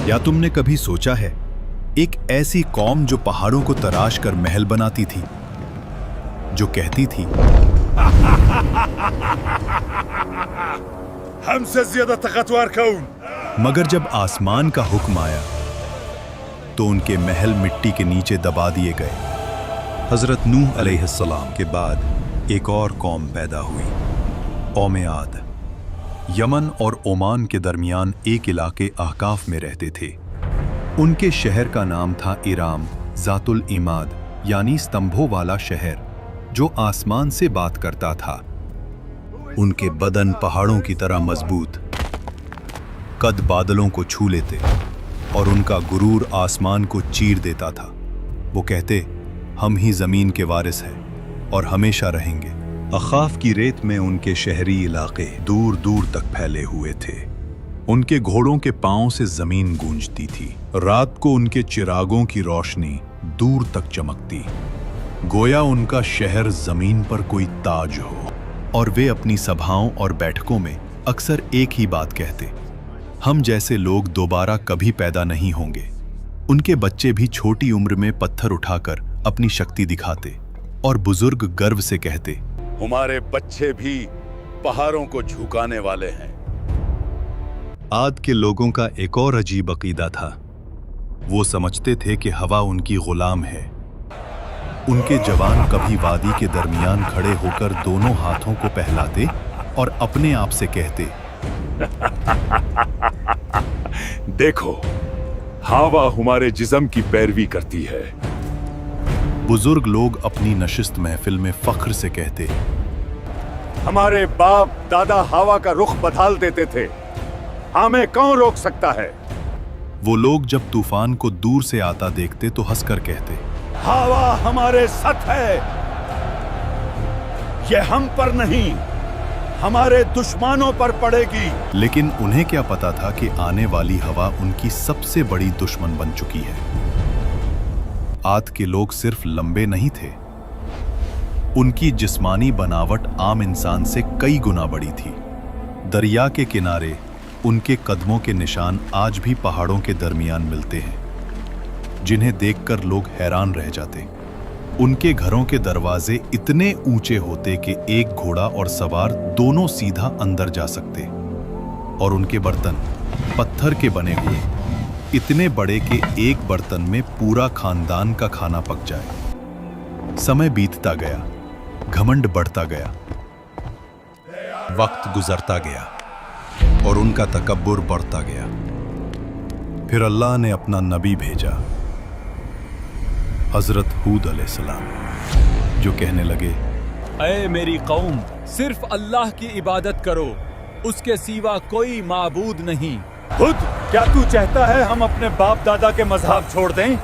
या तुमने कभी सोचा है, एक ऐसी कौम जो पहाड़ों को तराश कर महल बनाती थी, जो कहती थी हमसे ज्यादा ताकतवर कौन? मगर जब आसमान का हुक्म आया तो उनके महल मिट्टी के नीचे दबा दिए गए। हजरत नूह अलैहिस्सलाम के बाद एक और कौम पैदा हुई, कौम आद। यमन और ओमान के दरमियान एक इलाके अहकाफ में रहते थे। उनके शहर का नाम था इराम ज़ातुल इमाद, यानी स्तंभों वाला शहर जो आसमान से बात करता था। उनके बदन पहाड़ों की तरह मजबूत, कद बादलों को छू लेते और उनका गुरूर आसमान को चीर देता था। वो कहते, हम ही जमीन के वारिस हैं और हमेशा रहेंगे। अखाफ की रेत में उनके शहरी इलाके दूर दूर तक फैले हुए थे। उनके घोड़ों के पांव से जमीन गूंजती थी। रात को उनके चिरागों की रोशनी दूर तक चमकती, गोया उनका शहर जमीन पर कोई ताज हो। और वे अपनी सभाओं और बैठकों में अक्सर एक ही बात कहते, हम जैसे लोग दोबारा कभी पैदा नहीं होंगे। उनके बच्चे भी छोटी उम्र में पत्थर उठाकर अपनी शक्ति दिखाते और बुजुर्ग गर्व से कहते, हमारे बच्चे भी पहाड़ों को झुकाने वाले हैं। आद के लोगों का एक और अजीब अकीदा था। वो समझते थे कि हवा उनकी गुलाम है। उनके जवान कभी वादी के दरमियान खड़े होकर दोनों हाथों को पहलाते और अपने आप से कहते, देखो, हवा हमारे जिस्म की पैरवी करती है। बुजुर्ग लोग अपनी नशिस्त महफिल में फख्र से कहते, हमारे बाप दादा हवा का रुख बदल देते थे, हमें कौन रोक सकता है? वो लोग जब तूफान को दूर से आता देखते तो हंसकर कहते, हवा हमारे साथ है, ये हम पर नहीं, हमारे दुश्मनों पर पड़ेगी। लेकिन उन्हें क्या पता था कि आने वाली हवा उनकी सबसे बड़ी दुश्मन बन चुकी है। आद के लोग सिर्फ लंबे नहीं थे, उनकी जिस्मानी बनावट आम इंसान से कई गुना बड़ी थी। दरिया के किनारे उनके कदमों के निशान आज भी पहाड़ों के दरमियान मिलते हैं, जिन्हें देखकर लोग हैरान रह जाते। उनके घरों के दरवाजे इतने ऊंचे होते कि एक घोड़ा और सवार दोनों सीधा अंदर जा सकते, और उनके बर्तन पत्थर के बने हुए, इतने बड़े कि एक बर्तन में पूरा खानदान का खाना पक जाए। समय बीतता गया, घमंड बढ़ता गया, वक्त गुजरता गया और उनका तकब्बुर बढ़ता गया। फिर अल्लाह ने अपना नबी भेजा, हजरत हूद अलैहिस्सलाम, जो कहने लगे, ऐ मेरी कौम, सिर्फ अल्लाह की इबादत करो, उसके सिवा कोई माबूद नहीं। खुद क्या तू चाहता है हम अपने बाप दादा के मजहब छोड़ दें?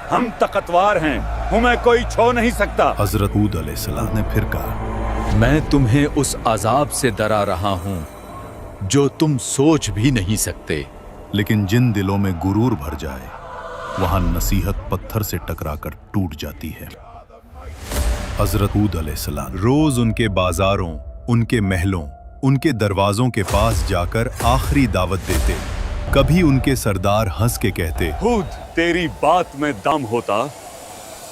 हम ताकतवर हैं, हमें कोई छो नहीं सकता। हजरत हूद अलैहिस्सलाम ने फिर कहा, मैं तुम्हें उस अजाब से डरा रहा हूं जो तुम सोच भी नहीं सकते। लेकिन जिन दिलों में गुरूर भर जाए, वहां नसीहत पत्थर से टकराकर टूट जाती है। हजरत हूद अलैहिस्सलाम रोज उनके बाजारों, उनके महलों, उनके दरवाजों के पास जाकर आखिरी दावत देते। कभी उनके सरदार हंस के कहते, हूद, तेरी बात में दम होता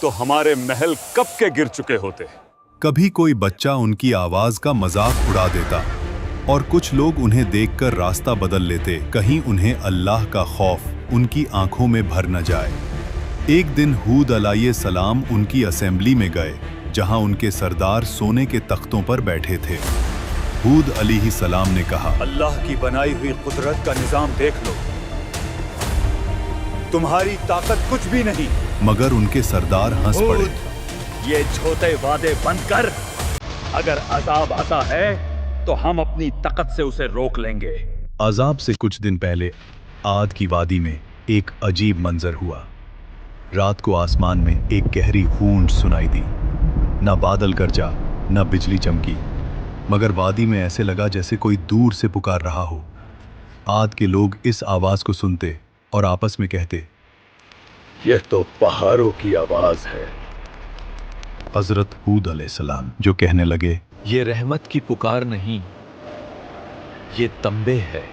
तो हमारे महल कब के गिर चुके होते। कभी कोई बच्चा उनकी आवाज का मजाक उड़ा देता और कुछ लोग उन्हें देखकर रास्ता बदल लेते, कहीं उन्हें अल्लाह का खौफ उनकी आंखों में भर न जाए। एक दिन हूद अलैहिस्सलाम उनकी असेंबली में गए, जहां उनके सरदार सोने के तख्तों पर बैठे थे। हूद अलैहिस्सलाम ने कहा, अल्लाह की बनाई हुई कुदरत का निजाम देख लो, तुम्हारी ताकत कुछ भी नहीं। मगर उनके सरदार हंस पड़े। ये छोटे वादे बंद कर, अगर अजाब आता है तो हम अपनी ताकत से उसे रोक लेंगे। अजाब से कुछ दिन पहले आद की वादी में एक अजीब मंजर हुआ। रात को आसमान में एक गहरी गूंज सुनाई दी। ना बादल गरजा, ना बिजली चमकी, मगर वादी में ऐसे लगा जैसे कोई दूर से पुकार रहा हो। आद के लोग इस आवाज को सुनते और आपस में कहते, यह तो पहाड़ों की आवाज है। हजरत हूद अलैहिस्सलाम जो कहने लगे, ये रहमत की पुकार नहीं, ये तंबे है।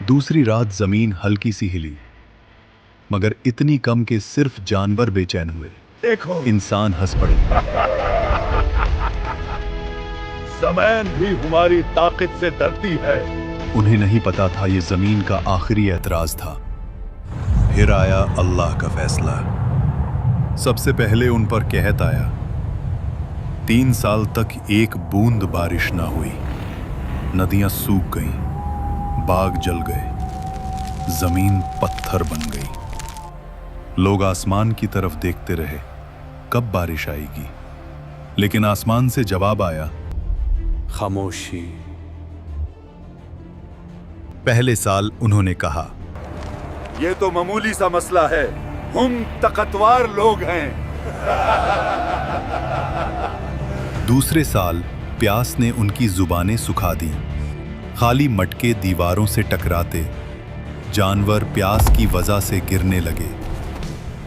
दूसरी रात जमीन हल्की सी हिली, मगर इतनी कम कि सिर्फ जानवर बेचैन हुए। देखो, इंसान हंस पड़े। ज़मीन भी हमारी ताकत से डरती है। उन्हें नहीं पता था ये जमीन का आखिरी एतराज था। फिर आया अल्लाह का फैसला। सबसे पहले उन पर कहत आया। 3 साल तक एक बूंद बारिश ना हुई। नदियां सूख गईं, बाग जल गए, जमीन पत्थर बन गई। लोग आसमान की तरफ देखते रहे, कब बारिश आएगी। लेकिन आसमान से जवाब आया, खामोशी। पहले साल उन्होंने कहा, ये तो मामूली सा मसला है, हम ताकतवर लोग हैं। दूसरे साल प्यास ने उनकी जुबानें सुखा दी। खाली मटके दीवारों से टकराते, जानवर प्यास की वजह से गिरने लगे।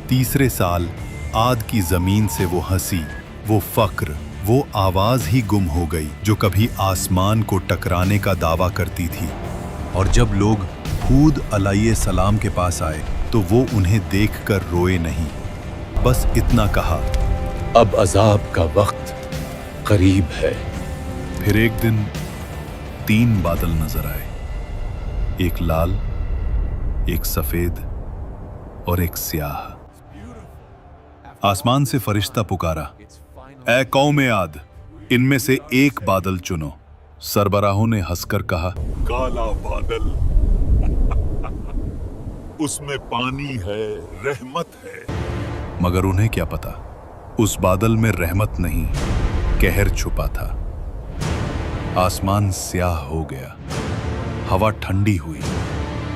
तीसरे साल आद की जमीन से वो हंसी, वो फक्र, वो आवाज ही गुम हो गई जो कभी आसमान को टकराने का दावा करती थी। और जब लोग हूद अलैहिस्सलाम के पास आए तो वो उन्हें देखकर रोए नहीं, बस इतना कहा, अब अजाब का वक्त करीब है। फिर एक दिन 3 बादल नजर आए, एक लाल, एक सफेद और एक स्याह। आसमान से फरिश्ता पुकारा, ऐ कौमे आद, इनमें से एक बादल चुनो। सरबराहों ने हंसकर कहा, काला बादल, उसमें पानी है, रहमत है। मगर उन्हें क्या पता, उस बादल में रहमत नहीं, कहर छुपा था। आसमान स्याह हो गया, हवा ठंडी हुई,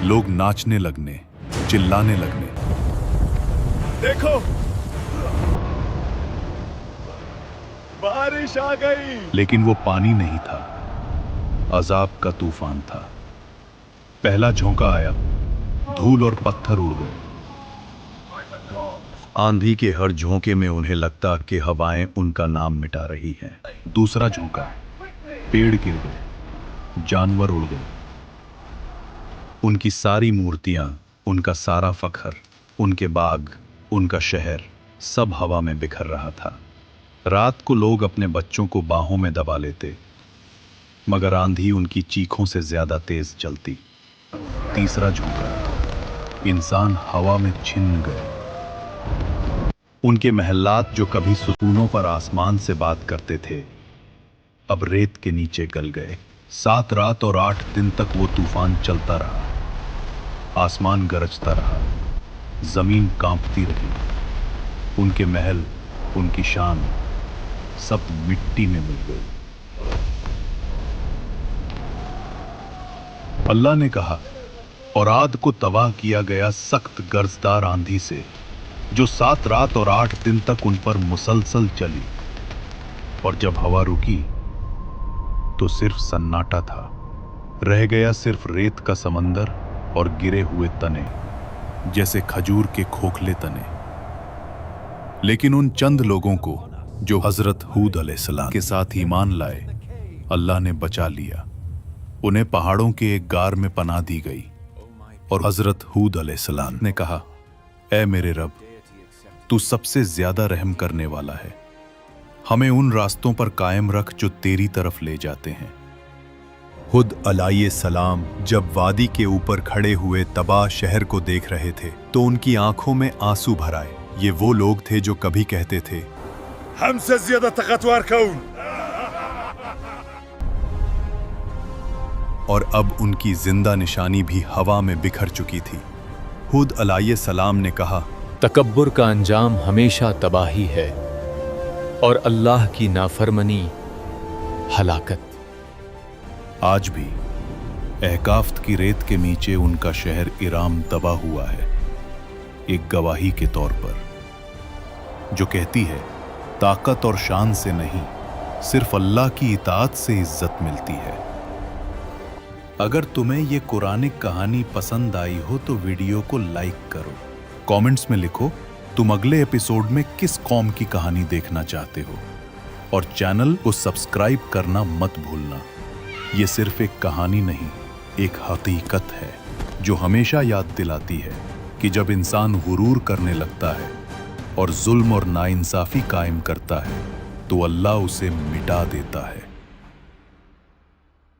लोग नाचने लगने, चिल्लाने लगने। देखो, बारिश आ गई। लेकिन वो पानी नहीं था, अजाब का तूफान था। पहला झोंका आया, धूल और पत्थर उड़ गए। आंधी के हर झोंके में उन्हें लगता कि हवाएं उनका नाम मिटा रही हैं। दूसरा झोंका, पेड़ गिर गए, जानवर उड़ गए। उनकी सारी मूर्तियां, उनका सारा फख्र, उनके बाग, उनका शहर, सब हवा में बिखर रहा था। रात को लोग अपने बच्चों को बाहों में दबा लेते, मगर आंधी उनकी चीखों से ज्यादा तेज चलती। तीसरा झोंका, इंसान हवा में छिन गए। उनके महल्लात जो कभी सुकूनों पर आसमान से बात करते थे, अब रेत के नीचे गल गए। 7 रात और 8 दिन तक वो तूफान चलता रहा। आसमान गरजता रहा, जमीन कांपती रही। उनके महल, उनकी शान, सब मिट्टी में मिल गई। अल्लाह ने कहा, और आद को तबाह किया गया सख्त गर्जदार आंधी से, जो 7 रात और 8 दिन तक उन पर मुसलसल चली। और जब हवा रुकी तो सिर्फ सन्नाटा था। रह गया सिर्फ रेत का समंदर और गिरे हुए तने, जैसे खजूर के खोखले तने। लेकिन उन चंद लोगों को जो हजरत हूद अलैहिस्सलाम के साथ ईमान लाए, अल्लाह ने बचा लिया। उन्हें पहाड़ों के एक गार में पनाह दी गई। और हजरत हूद अलैहिस्सलाम ने कहा, ऐ मेरे रब, तू सबसे ज्यादा रहम करने वाला है, हमें उन रास्तों पर कायम रख जो तेरी तरफ ले जाते हैं। हुद अलैहिस्सलाम जब वादी के ऊपर खड़े हुए तबाह शहर को देख रहे थे तो उनकी आंखों में आंसू भर आए। ये वो लोग थे जो कभी कहते थे, हमसे ज्यादा ताकतवर कौन? और अब उनकी जिंदा निशानी भी हवा में बिखर चुकी थी। हुद अलैहिस्सलाम ने कहा, तकब्बुर का अंजाम हमेशा तबाही है और अल्लाह की नाफरमानी हलाकत। आज भी अहकाफ्त की रेत के नीचे उनका शहर इराम दबा हुआ है, एक गवाही के तौर पर, जो कहती है ताकत और शान से नहीं, सिर्फ अल्लाह की इताअत से इज्जत मिलती है। अगर तुम्हें ये कुरानिक कहानी पसंद आई हो तो वीडियो को लाइक करो, कमेंट्स में लिखो तुम अगले एपिसोड में किस कौम की कहानी देखना चाहते हो, और चैनल को सब्सक्राइब करना मत भूलना। ये सिर्फ एक कहानी नहीं, एक हकीकत है। جو ہمیشہ یاد دلاتی ہے کہ جب انسان غرور کرنے لگتا ہے اور ظلم اور ناانصافی قائم کرتا ہے تو اللہ اسے مٹا دیتا ہے۔